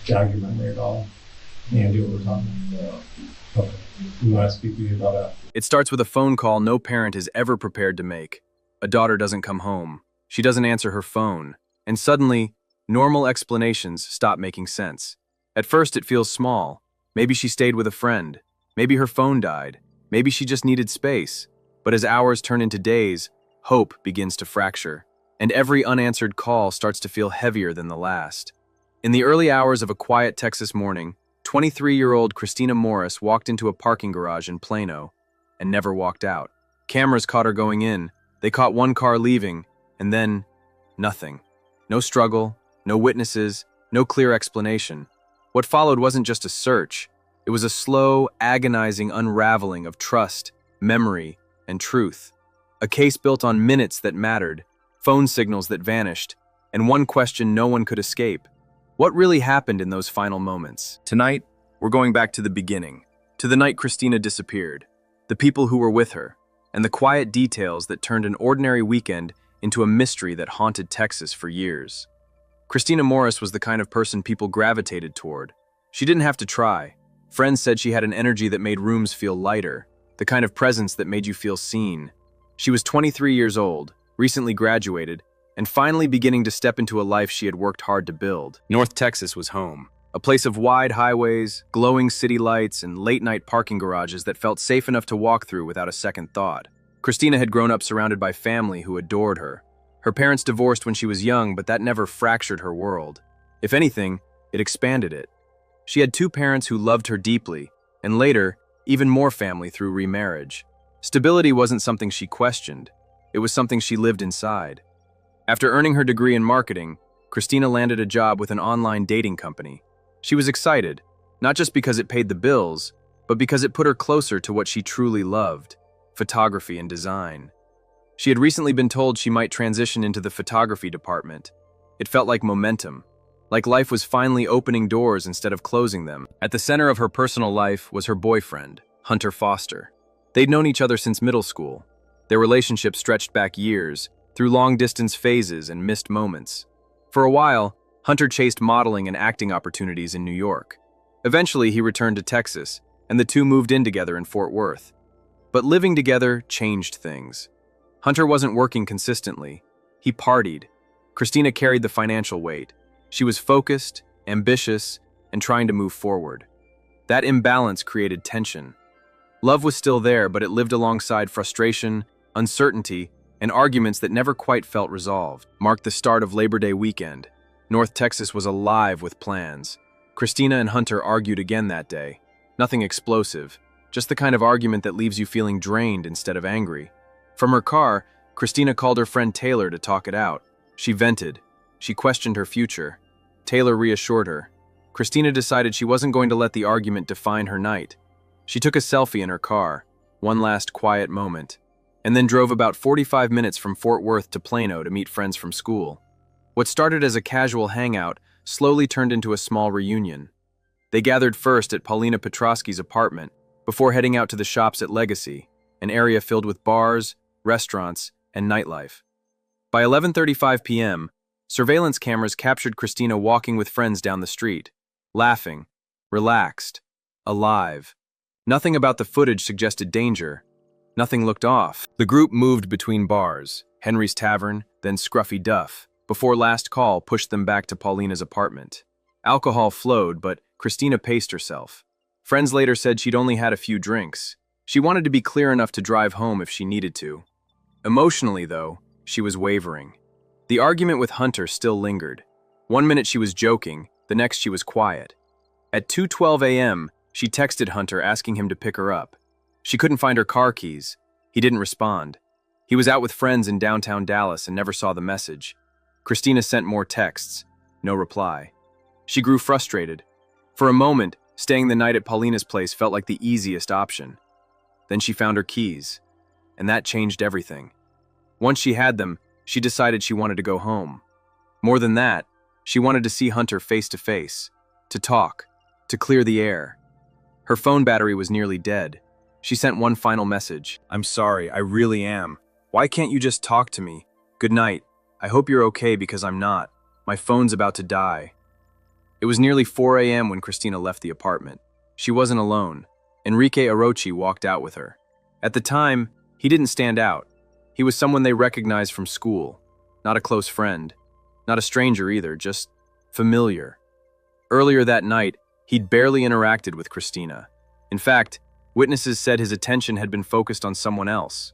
jog your memory at all? Andy, what was on? No. Okay. We want to speak with you about that. It starts with a phone call no parent is ever prepared to make. A daughter doesn't come home. She doesn't answer her phone. And suddenly, normal explanations stop making sense. At first, it feels small. Maybe she stayed with a friend. Maybe her phone died. Maybe she just needed space. But as hours turn into days, hope begins to fracture. And every unanswered call starts to feel heavier than the last. In the early hours of a quiet Texas morning, 23-year-old Christina Morris walked into a parking garage in Plano and never walked out. Cameras caught her going in. They caught one car leaving, and then nothing. No struggle, no witnesses, no clear explanation. What followed wasn't just a search. It was a slow, agonizing unraveling of trust, memory, and truth. A case built on minutes that mattered, phone signals that vanished, and one question no one could escape. What really happened in those final moments? Tonight, we're going back to the beginning, to the night Christina disappeared, the people who were with her, and the quiet details that turned an ordinary weekend into a mystery that haunted Texas for years. Christina Morris was the kind of person people gravitated toward. She didn't have to try. Friends said she had an energy that made rooms feel lighter, the kind of presence that made you feel seen. She was 23 years old, recently graduated, and finally beginning to step into a life she had worked hard to build. North Texas was home, a place of wide highways, glowing city lights, and late-night parking garages that felt safe enough to walk through without a second thought. Christina had grown up surrounded by family who adored her. Her parents divorced when she was young, but that never fractured her world. If anything, it expanded it. She had two parents who loved her deeply, and later, even more family through remarriage. Stability wasn't something she questioned. It was something she lived inside. After earning her degree in marketing, Christina landed a job with an online dating company. She was excited, not just because it paid the bills, but because it put her closer to what she truly loved: photography and design. She had recently been told she might transition into the photography department. It felt like momentum, like life was finally opening doors instead of closing them. At the center of her personal life was her boyfriend, Hunter Foster. They'd known each other since middle school. Their relationship stretched back years, through long-distance phases and missed moments. For a while, Hunter chased modeling and acting opportunities in New York. Eventually, he returned to Texas, and the two moved in together in Fort Worth. But living together changed things. Hunter wasn't working consistently. He partied. Christina carried the financial weight. She was focused, ambitious, and trying to move forward. That imbalance created tension. Love was still there, but it lived alongside frustration, uncertainty, and arguments that never quite felt resolved. Marked the start of Labor Day weekend. North Texas was alive with plans. Christina and Hunter argued again that day. Nothing explosive, just the kind of argument that leaves you feeling drained instead of angry. From her car, Christina called her friend Taylor to talk it out. She vented. She questioned her future. Taylor reassured her. Christina decided she wasn't going to let the argument define her night. She took a selfie in her car, one last quiet moment, and then drove about 45 minutes from Fort Worth to Plano to meet friends from school. What started as a casual hangout slowly turned into a small reunion. They gathered first at Paulina Petrosky's apartment, before heading out to the shops at Legacy, an area filled with bars, restaurants, and nightlife. By 11:35 p.m., surveillance cameras captured Christina walking with friends down the street, laughing, relaxed, alive. Nothing about the footage suggested danger. Nothing looked off. The group moved between bars, Henry's Tavern, then Scruffy Duff, before Last Call pushed them back to Paulina's apartment. Alcohol flowed, but Christina paced herself. Friends later said she'd only had a few drinks. She wanted to be clear enough to drive home if she needed to. Emotionally, though, she was wavering. The argument with Hunter still lingered. One minute she was joking, the next she was quiet. At 2:12 a.m., she texted Hunter asking him to pick her up. She couldn't find her car keys. He didn't respond. He was out with friends in downtown Dallas and never saw the message. Christina sent more texts. No reply. She grew frustrated. For a moment, staying the night at Paulina's place felt like the easiest option. Then she found her keys, and that changed everything. Once she had them, she decided she wanted to go home. More than that, she wanted to see Hunter face to face, to talk, to clear the air. Her phone battery was nearly dead. She sent one final message. "I'm sorry, I really am. Why can't you just talk to me? Good night. I hope you're okay because I'm not. My phone's about to die." It was nearly 4 a.m. when Christina left the apartment. She wasn't alone. Enrique Arochi walked out with her. At the time, he didn't stand out. He was someone they recognized from school. Not a close friend. Not a stranger either, just familiar. Earlier that night, he'd barely interacted with Christina. In fact, witnesses said his attention had been focused on someone else.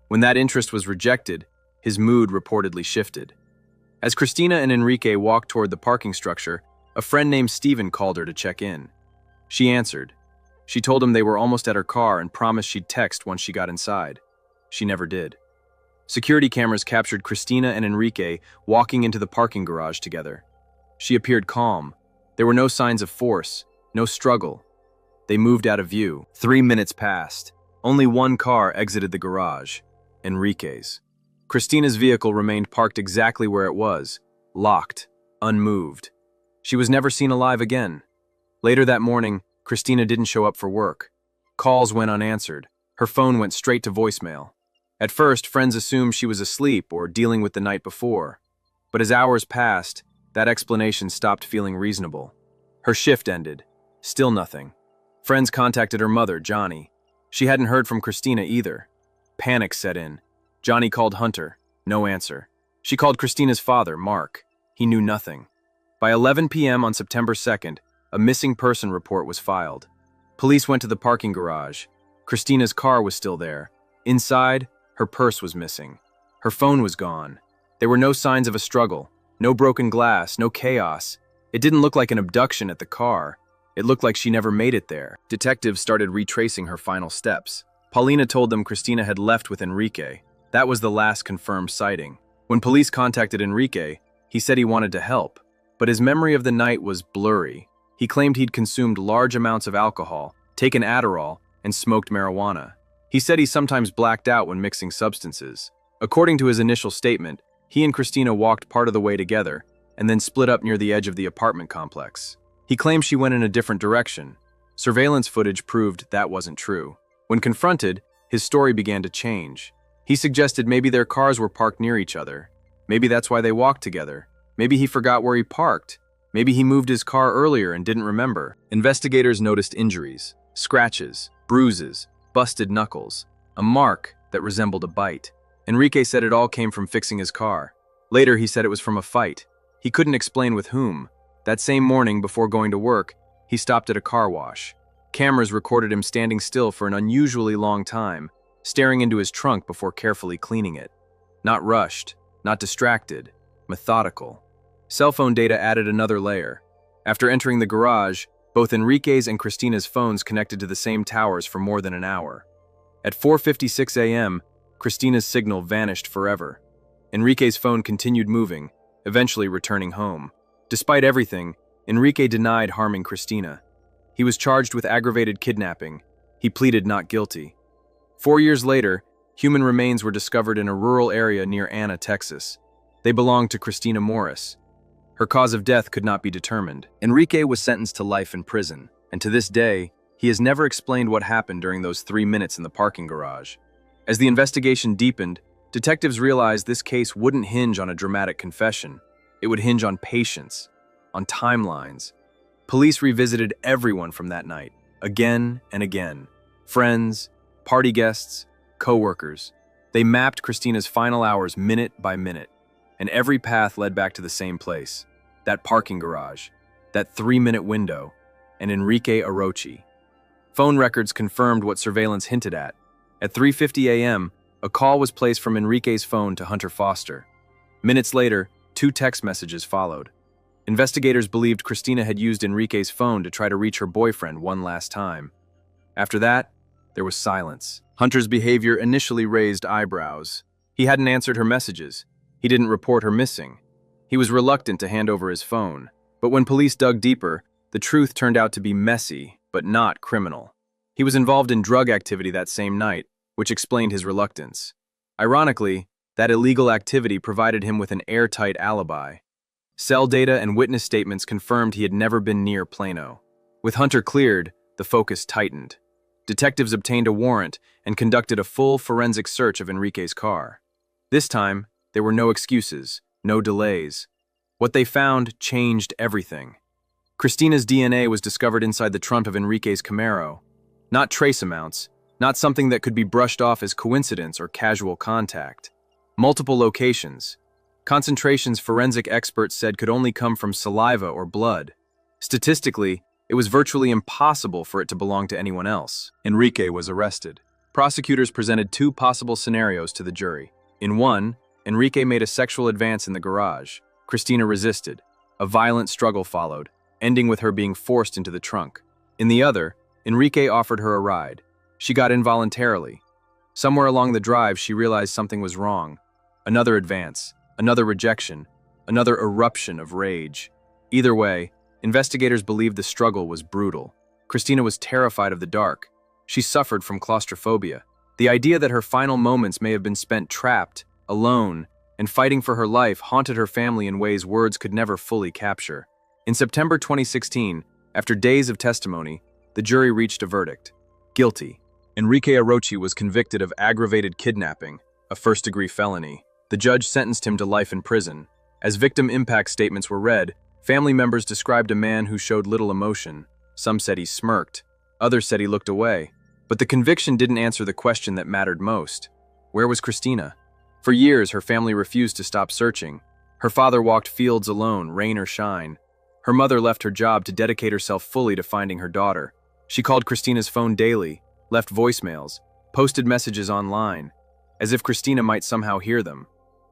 When that interest was rejected, his mood reportedly shifted. As Christina and Enrique walked toward the parking structure, a friend named Steven called her to check in. She answered. She told him they were almost at her car and promised she'd text once she got inside. She never did. Security cameras captured Christina and Enrique walking into the parking garage together. She appeared calm. There were no signs of force, no struggle. They moved out of view. 3 minutes passed. Only one car exited the garage, Enrique's. Christina's vehicle remained parked exactly where it was, locked, unmoved. She was never seen alive again. Later that morning, Christina didn't show up for work. Calls went unanswered. Her phone went straight to voicemail. At first, friends assumed she was asleep or dealing with the night before. But as hours passed, that explanation stopped feeling reasonable. Her shift ended. Still nothing. Friends contacted her mother, Johnny. She hadn't heard from Christina either. Panic set in. Johnny called Hunter. No answer. She called Christina's father, Mark. He knew nothing. By 11 p.m. on September 2nd, a missing person report was filed. Police went to the parking garage. Christina's car was still there. Inside, her purse was missing. Her phone was gone. There were no signs of a struggle. No broken glass, no chaos. It didn't look like an abduction at the car. It looked like she never made it there. Detectives started retracing her final steps. Paulina told them Christina had left with Enrique. That was the last confirmed sighting. When police contacted Enrique, he said he wanted to help, but his memory of the night was blurry. He claimed he'd consumed large amounts of alcohol, taken Adderall, and smoked marijuana. He said he sometimes blacked out when mixing substances. According to his initial statement, he and Christina walked part of the way together and then split up near the edge of the apartment complex. He claimed she went in a different direction. Surveillance footage proved that wasn't true. When confronted, his story began to change. He suggested maybe their cars were parked near each other. Maybe that's why they walked together. Maybe he forgot where he parked. Maybe he moved his car earlier and didn't remember. Investigators noticed injuries, scratches, bruises, busted knuckles, a mark that resembled a bite. Enrique said it all came from fixing his car. Later, he said it was from a fight. He couldn't explain with whom. That same morning, before going to work, he stopped at a car wash. Cameras recorded him standing still for an unusually long time, staring into his trunk before carefully cleaning it. Not rushed, not distracted, methodical. Cell phone data added another layer. After entering the garage, both Enrique's and Christina's phones connected to the same towers for more than an hour. At 4:56 a.m., Christina's signal vanished forever. Enrique's phone continued moving, eventually returning home. Despite everything, Enrique denied harming Christina. He was charged with aggravated kidnapping. He pleaded not guilty. 4 years later, human remains were discovered in a rural area near Anna, Texas. They belonged to Christina Morris. Her cause of death could not be determined. Enrique was sentenced to life in prison, and to this day, he has never explained what happened during those 3 minutes in the parking garage. As the investigation deepened, detectives realized this case wouldn't hinge on a dramatic confession. It would hinge on patience, on timelines. Police revisited everyone from that night, again and again. Friends, party guests, co-workers. They mapped Christina's final hours minute by minute, and every path led back to the same place. That parking garage, that 3-minute window, and Enrique Arochi. Phone records confirmed what surveillance hinted at. At 3:50 a.m., a call was placed from Enrique's phone to Hunter Foster. Minutes later, 2 text messages followed. Investigators believed Christina had used Enrique's phone to try to reach her boyfriend one last time. After that, there was silence. Hunter's behavior initially raised eyebrows. He hadn't answered her messages. He didn't report her missing. He was reluctant to hand over his phone. But when police dug deeper, the truth turned out to be messy, but not criminal. He was involved in drug activity that same night, which explained his reluctance. Ironically, that illegal activity provided him with an airtight alibi. Cell data and witness statements confirmed he had never been near Plano. With Hunter cleared, the focus tightened. Detectives obtained a warrant and conducted a full forensic search of Enrique's car. This time, there were no excuses, no delays. What they found changed everything. Christina's DNA was discovered inside the trunk of Enrique's Camaro. Not trace amounts, not something that could be brushed off as coincidence or casual contact. Multiple locations. Concentrations forensic experts said could only come from saliva or blood. Statistically, it was virtually impossible for it to belong to anyone else. Enrique was arrested. Prosecutors presented two possible scenarios to the jury. In one, Enrique made a sexual advance in the garage. Christina resisted. A violent struggle followed, ending with her being forced into the trunk. In the other, Enrique offered her a ride. She got in voluntarily. Somewhere along the drive, she realized something was wrong. Another advance, another rejection, another eruption of rage. Either way, investigators believed the struggle was brutal. Christina was terrified of the dark. She suffered from claustrophobia. The idea that her final moments may have been spent trapped, alone, and fighting for her life haunted her family in ways words could never fully capture. In September 2016, after days of testimony, the jury reached a verdict. Guilty. Enrique Arochi was convicted of aggravated kidnapping, a first-degree felony. The judge sentenced him to life in prison. As victim impact statements were read, family members described a man who showed little emotion. Some said he smirked. Others said he looked away. But the conviction didn't answer the question that mattered most. Where was Christina? For years, her family refused to stop searching. Her father walked fields alone, rain or shine. Her mother left her job to dedicate herself fully to finding her daughter. She called Christina's phone daily, left voicemails, posted messages online, as if Christina might somehow hear them.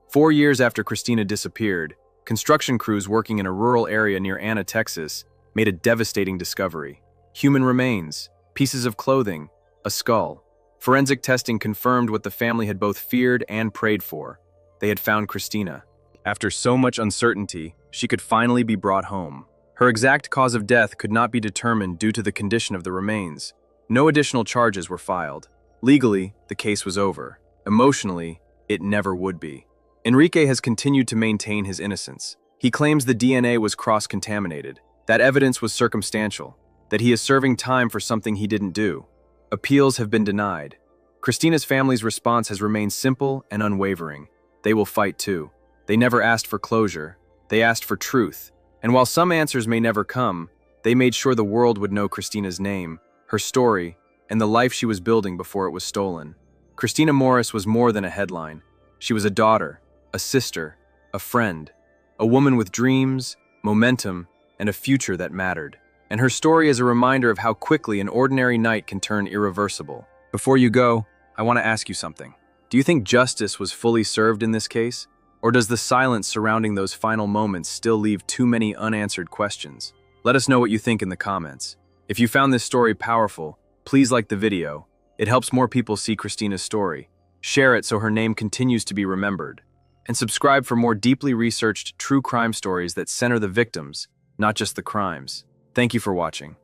4 years after Christina disappeared, construction crews working in a rural area near Anna, Texas, made a devastating discovery. Human remains, pieces of clothing, a skull. Forensic testing confirmed what the family had both feared and prayed for. They had found Christina. After so much uncertainty, she could finally be brought home. Her exact cause of death could not be determined due to the condition of the remains. No additional charges were filed. Legally, the case was over. Emotionally, it never would be. Enrique has continued to maintain his innocence. He claims the DNA was cross-contaminated, that evidence was circumstantial, that he is serving time for something he didn't do. Appeals have been denied. Christina's family's response has remained simple and unwavering. They will fight too. They never asked for closure. They asked for truth. And while some answers may never come, they made sure the world would know Christina's name, her story, and the life she was building before it was stolen. Christina Morris was more than a headline. She was a daughter, a sister, a friend, a woman with dreams, momentum, and a future that mattered. And her story is a reminder of how quickly an ordinary night can turn irreversible. Before you go, I want to ask you something. Do you think justice was fully served in this case? Or does the silence surrounding those final moments still leave too many unanswered questions? Let us know what you think in the comments. If you found this story powerful, please like the video. It helps more people see Christina's story. Share it so her name continues to be remembered. And subscribe for more deeply researched true crime stories that center the victims, not just the crimes. Thank you for watching.